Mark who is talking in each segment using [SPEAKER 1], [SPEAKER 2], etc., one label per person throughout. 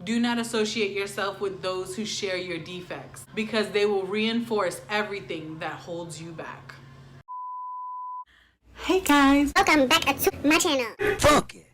[SPEAKER 1] do not associate yourself with those who share your defects, because they will reinforce everything that holds you back. Hey guys,
[SPEAKER 2] welcome back to my channel.
[SPEAKER 3] Fuck it.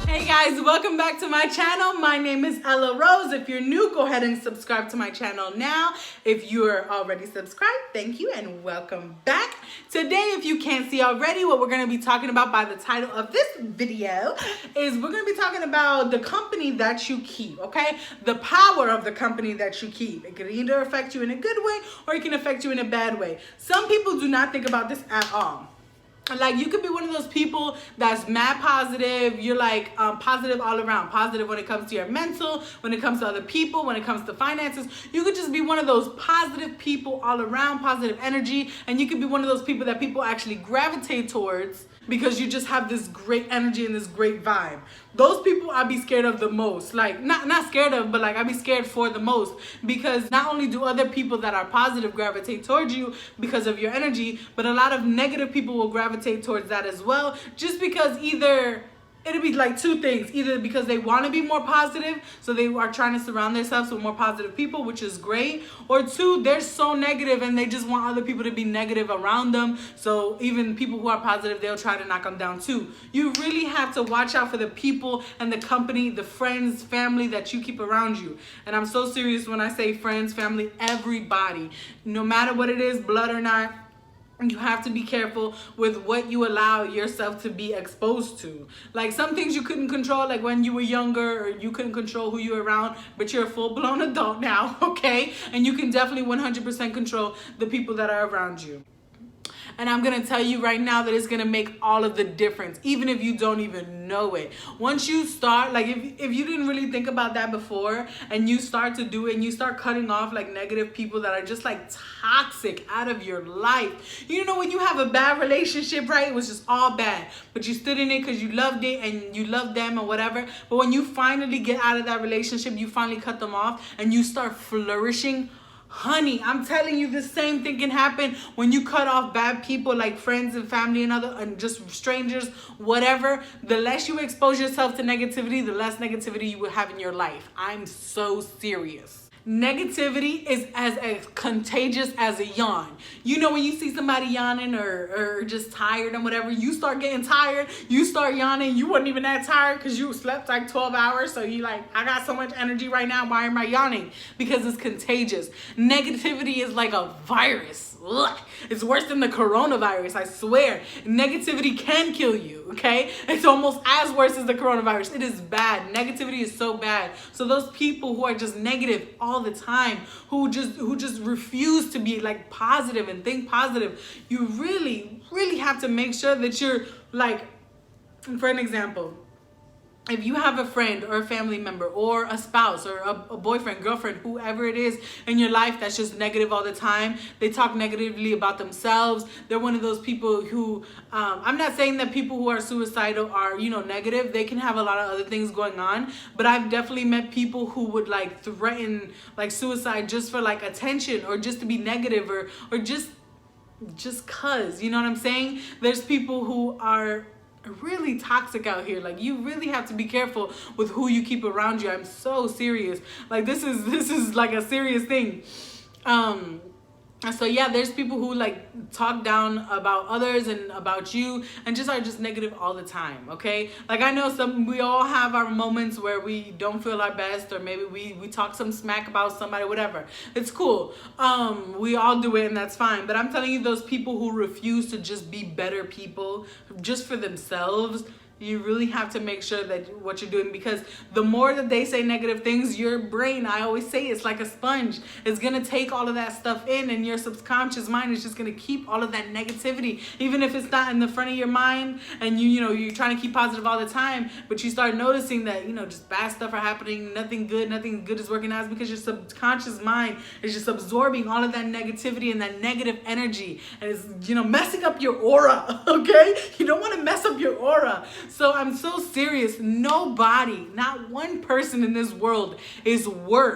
[SPEAKER 1] Hey guys, welcome back to my channel. My name is Ella Rose. If you're new, go ahead and subscribe to my channel now. If you're already subscribed, thank you and welcome back. Today, if you can't see already, what we're going to be talking about by the title of this video is we're going to be talking about the company that you keep, okay? The power of the company that you keep. It can either affect you in a good way or it can affect you in a bad way. Some people do not think about this at all. Like, you could be one of those people that's mad positive. You're like positive all around. Positive when it comes to your mental, when it comes to other people, when it comes to finances. You could just be one of those positive people all around, positive energy. And you could be one of those people that people actually gravitate towards because you just have this great energy and this great vibe. Those people I'd be scared of the most. Like, not scared of, but like I'd be scared for the most, because not only do other people that are positive gravitate towards you because of your energy, but a lot of negative people will gravitate towards that as well, just because either it'll be like two things. Either because they want to be more positive, so they are trying to surround themselves with more positive people, which is great. Or two, they're so negative and they just want other people to be negative around them. So even people who are positive, they'll try to knock them down too. You really have to watch out for the people and the company, the friends, family that you keep around you. And I'm so serious when I say friends, family, everybody. No matter what it is, blood or not, you have to be careful with what you allow yourself to be exposed to. Like, some things you couldn't control, like when you were younger, or you couldn't control who you were around, but you're a full-blown adult now, okay? And you can definitely 100% control the people that are around you. And I'm going to tell you right now that it's going to make all of the difference, even if you don't even know it. Once you start, like if you didn't really think about that before, and you start to do it and you start cutting off like negative people that are just like toxic out of your life. You know, when you have a bad relationship, right? It was just all bad, but you stood in it because you loved it and you loved them or whatever. But when you finally get out of that relationship, you finally cut them off and you start flourishing. Honey, I'm telling you, the same thing can happen when you cut off bad people like friends and family and just strangers, whatever. The less you expose yourself to negativity, the less negativity you will have in your life. I'm so serious. Negativity is as contagious as a yawn. You know, when you see somebody yawning or just tired and whatever, you start getting tired, you start yawning, you weren't even that tired because you slept like 12 hours. So you like, I got so much energy right now, why am I yawning? Because it's contagious. Negativity is like a virus. Ugh. It's worse than the coronavirus, I swear. Negativity can kill you, okay? It's almost as worse as the coronavirus. It is bad. Negativity is so bad. So those people who are just negative all the time, who just refuse to be like positive and think positive, you really have to make sure that you're like, for an example, if you have a friend or a family member or a spouse or a boyfriend, girlfriend, whoever it is in your life that's just negative all the time, they talk negatively about themselves. They're one of those people who, I'm not saying that people who are suicidal are, you know, negative. They can have a lot of other things going on. But I've definitely met people who would like threaten like suicide just for like attention or just to be negative or just cause, you know what I'm saying? There's people who are really toxic out here. Like, you really have to be careful with who you keep around you. I'm so serious. Like, this is like a serious thing. So yeah, there's people who like talk down about others and about you and just are just negative all the time, okay? Like, I know we all have our moments where we don't feel our best, or maybe we talk some smack about somebody, whatever. It's cool. We all do it and that's fine. But I'm telling you, those people who refuse to just be better people just for themselves, you really have to make sure that what you're doing, because the more that they say negative things, your brain, I always say, it's like a sponge. It's going to take all of that stuff in, and your subconscious mind is just going to keep all of that negativity, even if it's not in the front of your mind and you're trying to keep positive all the time, but you start noticing that, just bad stuff are happening, nothing good is working out. It's because your subconscious mind is just absorbing all of that negativity and that negative energy, and it's, messing up your aura, okay? You don't want to mess up your aura. So I'm so serious. Nobody, not one person in this world is worth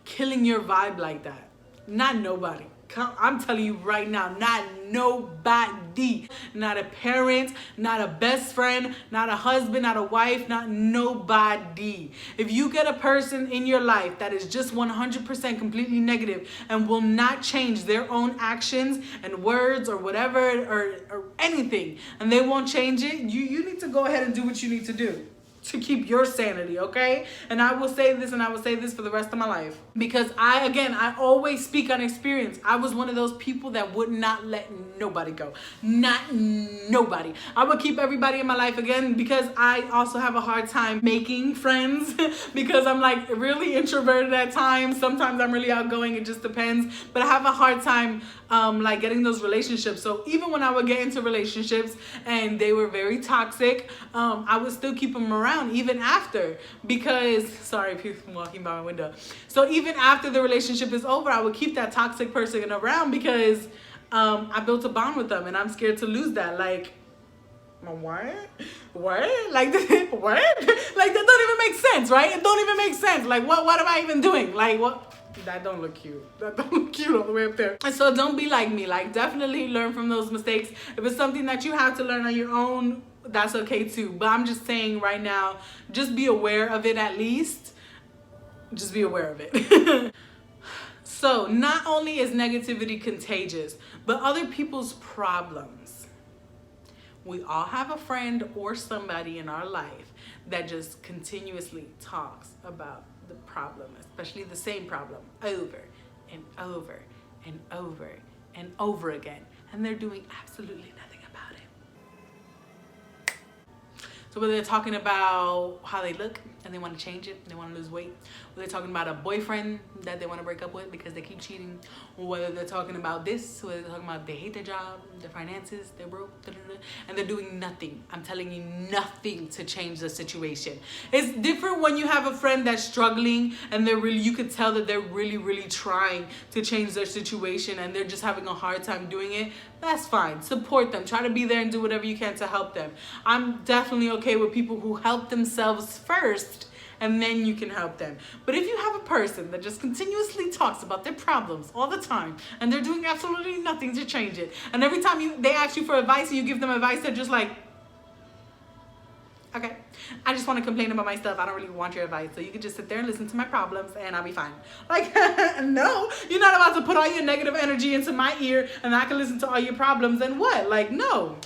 [SPEAKER 1] killing your vibe like that. Not nobody. I'm telling you right now, not nobody. Not a parent, not a best friend, not a husband, not a wife, not nobody. If you get a person in your life that is just 100% completely negative and will not change their own actions and words or whatever or anything, and they won't change it, you need to go ahead and do what you need to do to keep your sanity, okay? And I will say this, and I will say this for the rest of my life, because I always speak on experience. I was one of those people that would not let nobody go. Not nobody. I would keep everybody in my life, again, because I also have a hard time making friends because I'm like really introverted at times. Sometimes I'm really outgoing. It just depends. But I have a hard time like getting those relationships. So even when I would get into relationships and they were very toxic, I would still keep them around even after, because sorry, people walking by my window. So even after the relationship is over, I would keep that toxic person around because I built a bond with them, and I'm scared to lose that. Like, what? Like, what? Like, that don't even make sense, right? It don't even make sense. Like, what am I even doing? Like, what? That don't look cute. That don't look cute all the way up there. And so don't be like me. Like, definitely learn from those mistakes. If it's something that you have to learn on your own, that's okay too. But I'm just saying right now, just be aware of it at least. Just be aware of it. So not only is negativity contagious, but other people's problems. We all have a friend or somebody in our life that just continuously talks about the problem, especially the same problem, over and over and over and over again. And they're doing absolutely nothing about it. So whether they're talking about how they look and they want to change it, they want to lose weight, whether they're talking about a boyfriend that they want to break up with because they keep cheating, or whether they're talking about this, whether they're talking about they hate their job, their finances, they're broke, and they're doing nothing. I'm telling you, nothing to change the situation. It's different when you have a friend that's struggling and they're really, you could tell that they're really trying to change their situation and they're just having a hard time doing it. That's fine. Support them. Try to be there and do whatever you can to help them. I'm definitely okay with people who help themselves first, and then you can help them. But if you have a person that just continuously talks about their problems all the time and they're doing absolutely nothing to change it, and every time they ask you for advice and you give them advice, they're just like, okay, I just want to complain about my stuff. I don't really want your advice. So you can just sit there and listen to my problems and I'll be fine. Like, no, you're not about to put all your negative energy into my ear and I can listen to all your problems and what? Like, no.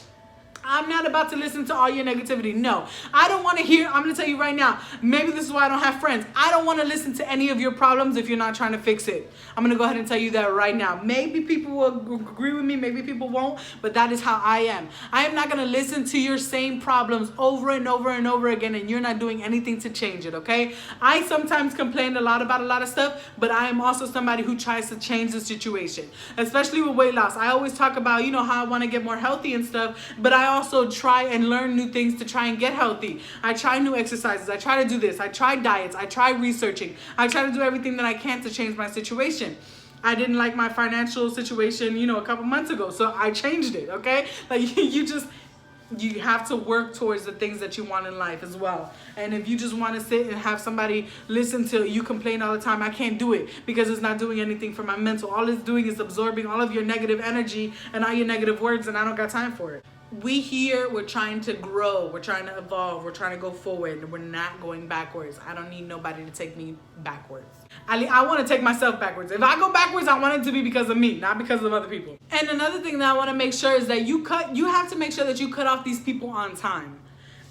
[SPEAKER 1] I'm not about to listen to all your negativity. No, I don't want to hear. I'm going to tell you right now, maybe this is why I don't have friends. I don't want to listen to any of your problems if you're not trying to fix it. I'm going to go ahead and tell you that right now. Maybe people will agree with me. Maybe people won't. But that is how I am. I am not going to listen to your same problems over and over and over again, and you're not doing anything to change it, okay? I sometimes complain a lot about a lot of stuff, but I am also somebody who tries to change the situation, especially with weight loss. I always talk about, you know, how I want to get more healthy and stuff, but I also try and learn new things to try and get healthy. I try new exercises. I try to do this. I try diets. I try researching. I try to do everything that I can to change my situation. I didn't like my financial situation, you know, a couple months ago, so I changed it, okay? Like, you have to work towards the things that you want in life as well. And if you just want to sit and have somebody listen to you complain all the time, I can't do it because it's not doing anything for my mental. All it's doing is absorbing all of your negative energy and all your negative words, and I don't got time for it. We're trying to grow, we're trying to evolve, we're trying to go forward, we're not going backwards. I don't need nobody to take me backwards. I want to take myself backwards. If I go backwards, I want it to be because of me, not because of other people. And another thing that I want to make sure is that you have to make sure that you cut off these people on time.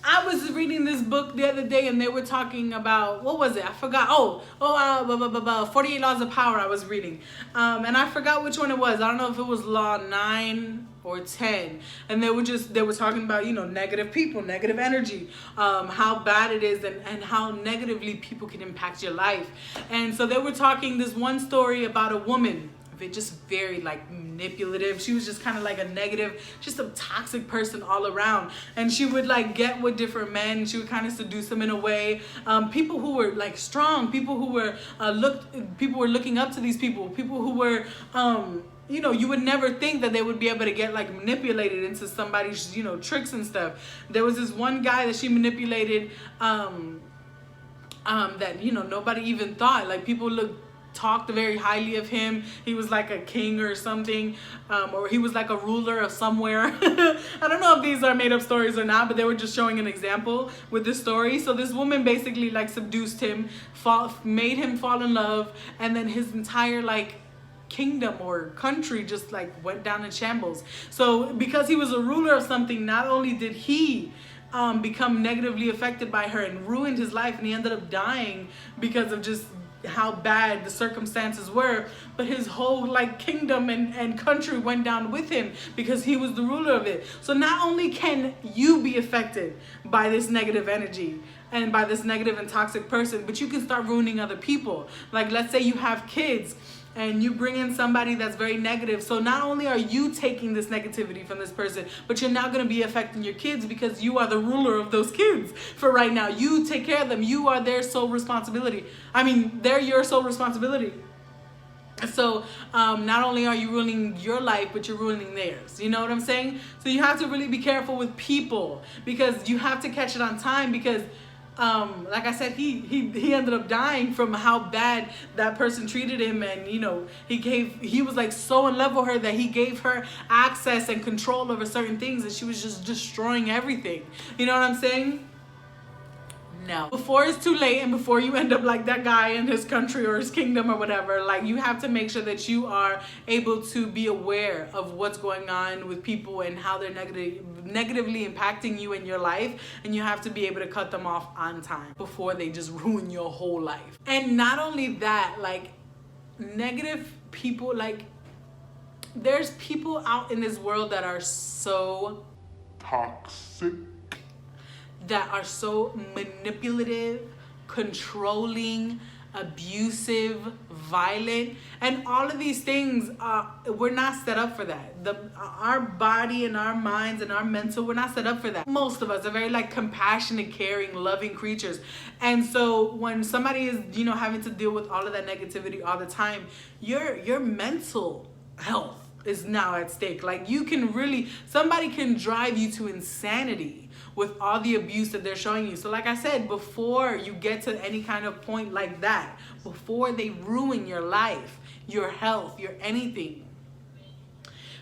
[SPEAKER 1] I was reading this book the other day and they were talking about, what was it? I forgot. 48 Laws of Power I was reading. And I forgot which one it was. I don't know if it was Law 9 or 10. And they were talking about, you know, negative people, negative energy, how bad it is and how negatively people can impact your life. And so they were talking this one story about a woman. Just very like manipulative. She was just kind of like a negative, just a toxic person all around. And she would like get with different men. She would kind of seduce them in a way. People who were like strong, people who were people were looking up to these people. People who were you know, you would never think that they would be able to get like manipulated into somebody's, you know, tricks and stuff. There was this one guy that she manipulated that, you know, nobody even thought. Like, people looked talked very highly of him. He was like a king or something, or he was like a ruler of somewhere. I don't know if these are made up stories or not, but they were just showing an example with this story. So this woman basically like seduced him, made him fall in love, and then his entire like kingdom or country just like went down in shambles. So because he was a ruler of something, not only did he become negatively affected by her and ruined his life, and he ended up dying because of just how bad the circumstances were, but his whole like kingdom and country went down with him because he was the ruler of it. So not only can you be affected by this negative energy and by this negative and toxic person, but you can start ruining other people. Like let's say you have kids and you bring in somebody that's very negative. So not only are you taking this negativity from this person, but you're now going to be affecting your kids because you are the ruler of those kids for right now. You take care of them. You are their sole responsibility. I mean, they're your sole responsibility. So not only are you ruining your life, but you're ruining theirs. You know what I'm saying? So you have to really be careful with people, because you have to catch it on time, because like I said, he ended up dying from how bad that person treated him. And you know, he was like so in love with her that he gave her access and control over certain things, and she was just destroying everything. You know what I'm saying? No. Before it's too late, and before you end up like that guy in his country or his kingdom or whatever, like you have to make sure that you are able to be aware of what's going on with people and how they're negatively impacting you in your life, and you have to be able to cut them off on time before they just ruin your whole life. And not only that, like negative people, like there's people out in this world that are so
[SPEAKER 2] toxic,
[SPEAKER 1] that are so manipulative, controlling, abusive, violent, and all of these things. We're not set up for that. Our body and our minds and our mental, we're not set up for that. Most of us are very like compassionate, caring, loving creatures. And so when somebody is, you know, having to deal with all of that negativity all the time, your mental health is now at stake. Like you can really, somebody can drive you to insanity with all the abuse that they're showing you. So like I said, before you get to any kind of point like that, before they ruin your life, your health, your anything,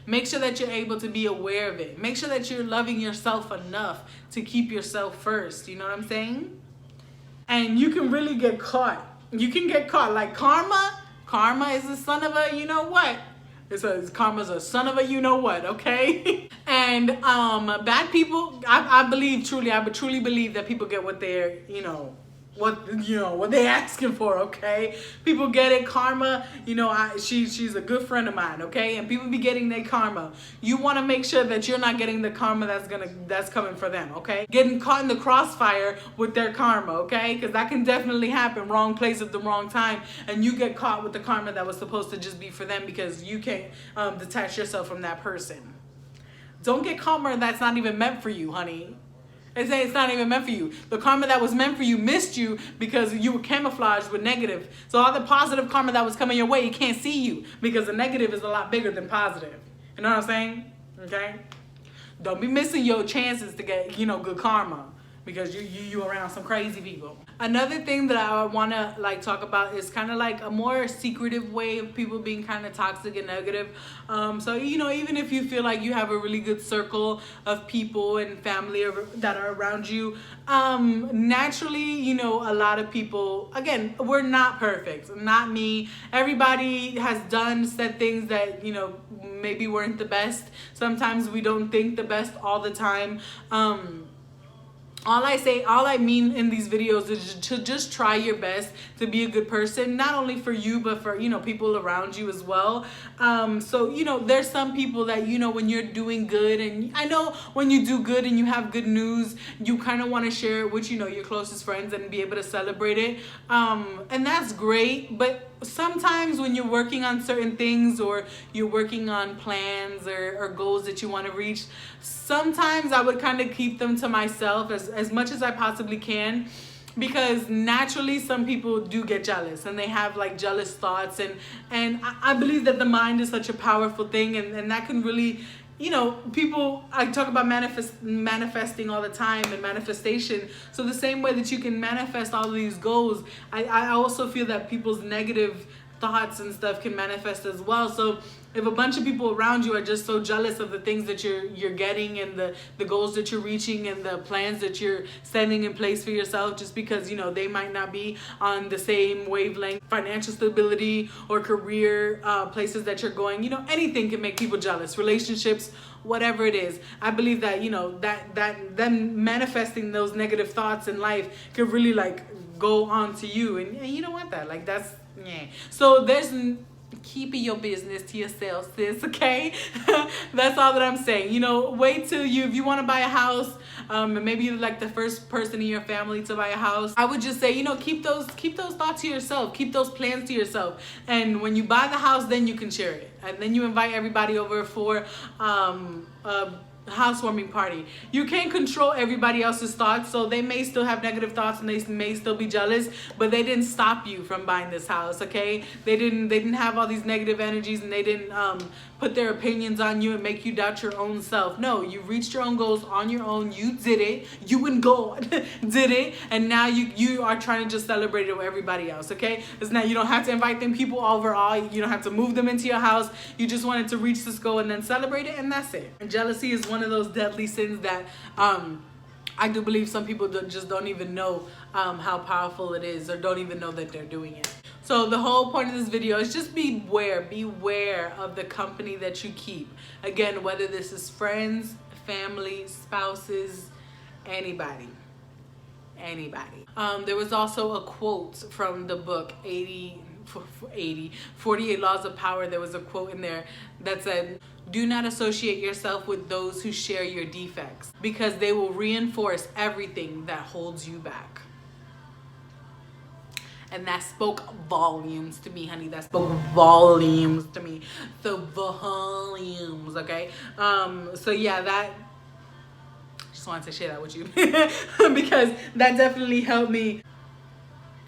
[SPEAKER 1] make sure that you're able to be aware of it. Make sure that you're loving yourself enough to keep yourself first. You know what I'm saying? And you can really get caught. You can get caught. Like karma is the son of a, you know what? It says karma's a son of a you know what, okay? And bad people, I would truly believe that people get what they're, what they're asking for, okay? People get it. Karma, she's a good friend of mine, okay? And people be getting their karma. You want to make sure that you're not getting the karma that's coming for them, okay? Getting caught in the crossfire with their karma, okay? Because that can definitely happen. Wrong place at the wrong time, and you get caught with the karma that was supposed to just be for them because you can't detach yourself from that person. Don't get karma that's not even meant for you, honey. It's not even meant for you. The karma that was meant for you missed you because you were camouflaged with negative. So all the positive karma that was coming your way, it can't see you because the negative is a lot bigger than positive. You know what I'm saying? Okay? Don't be missing your chances to get, good karma because you around some crazy people. Another thing that I want to talk about is kind of like a more secretive way of people being kind of toxic and negative. So even if you feel like you have a really good circle of people and family that are around you, naturally, a lot of people, again, we're not perfect. Not me. Everybody has said things that maybe weren't the best. Sometimes we don't think the best all the time. All I mean in these videos is to just try your best to be a good person, not only for you, but for, people around you as well. So, there's some people that, when you're doing good, and I know when you do good and you have good news, you kind of want to share it with, your closest friends and be able to celebrate it. And that's great. But sometimes when you're working on certain things or you're working on plans or goals that you want to reach, sometimes I would kind of keep them to myself as much as I possibly can, because naturally some people do get jealous and they have jealous thoughts, and I believe that the mind is such a powerful thing, and that can really, people, I talk about manifesting all the time and manifestation. So the same way that you can manifest all of these goals, I also feel that people's negative thoughts and stuff can manifest as well. So if a bunch of people around you are just so jealous of the things that you're getting and the goals that you're reaching and the plans that you're setting in place for yourself, just because, you know, they might not be on the same wavelength, financial stability or career places that you're going, you know, anything can make people jealous. Relationships, whatever it is. I believe that, you know, that them manifesting those negative thoughts in life could really like go on to you, and you don't want that. Like, that's, yeah. So keep your business to yourself, sis, okay? That's all that I'm saying. You know, wait till if you want to buy a house, and maybe you're like the first person in your family to buy a house, I would just say, you know, keep those thoughts to yourself, keep those plans to yourself. And when you buy the house, then you can share it. And then you invite everybody over for a housewarming party. You can't control everybody else's thoughts, so they may still have negative thoughts and they may still be jealous, but they didn't stop you from buying this house, okay? They didn't have all these negative energies, and they didn't put their opinions on you and make you doubt your own self. No, you reached your own goals on your own. You did it. You and God did it, and now you are trying to just celebrate it with everybody else, okay? It's not, you don't have to invite them people over. You don't have to move them into your house. You just wanted to reach this goal and then celebrate it, and that's it. And jealousy is one of those deadly sins that I do believe some people just don't even know how powerful it is, or don't even know that they're doing it. So the whole point of this video is just beware of the company that you keep. Again, whether this is friends, family, spouses, anybody. There was also a quote from the book 48 Laws of Power. There was a quote in there that said, "Do not associate yourself with those who share your defects, because they will reinforce everything that holds you back." And that spoke volumes to me, honey. That spoke volumes to me. The volumes, okay? So yeah, just wanted to share that with you because that definitely helped me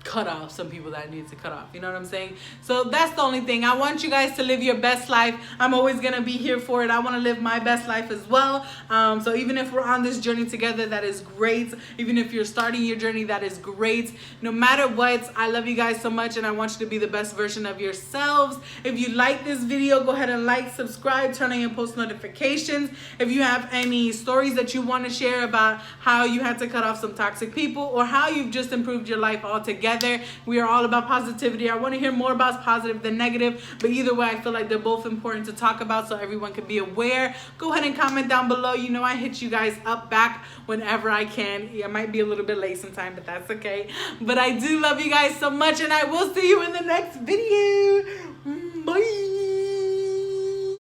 [SPEAKER 1] cut off some people that I needed to cut off. You know what I'm saying? So that's the only thing. I want you guys to live your best life. I'm always gonna be here for it. I want to live my best life as well. So even if we're on this journey together, that is great. Even if you're starting your journey, that is great. No matter what, I love you guys so much, and I want you to be the best version of yourselves. If you like this video, go ahead and like, subscribe, turn on your post notifications. If you have any stories that you want to share about how you had to cut off some toxic people, or how you've just improved your life altogether, we are all about positivity. I want to hear more about positive than negative, but either way, I feel like they're both important to talk about so everyone can be aware. Go ahead and comment down below. You know, I hit you guys up back whenever I can. Yeah, I might be a little bit late sometime, but that's okay. But I do love you guys so much, and I will see you in the next video. Bye.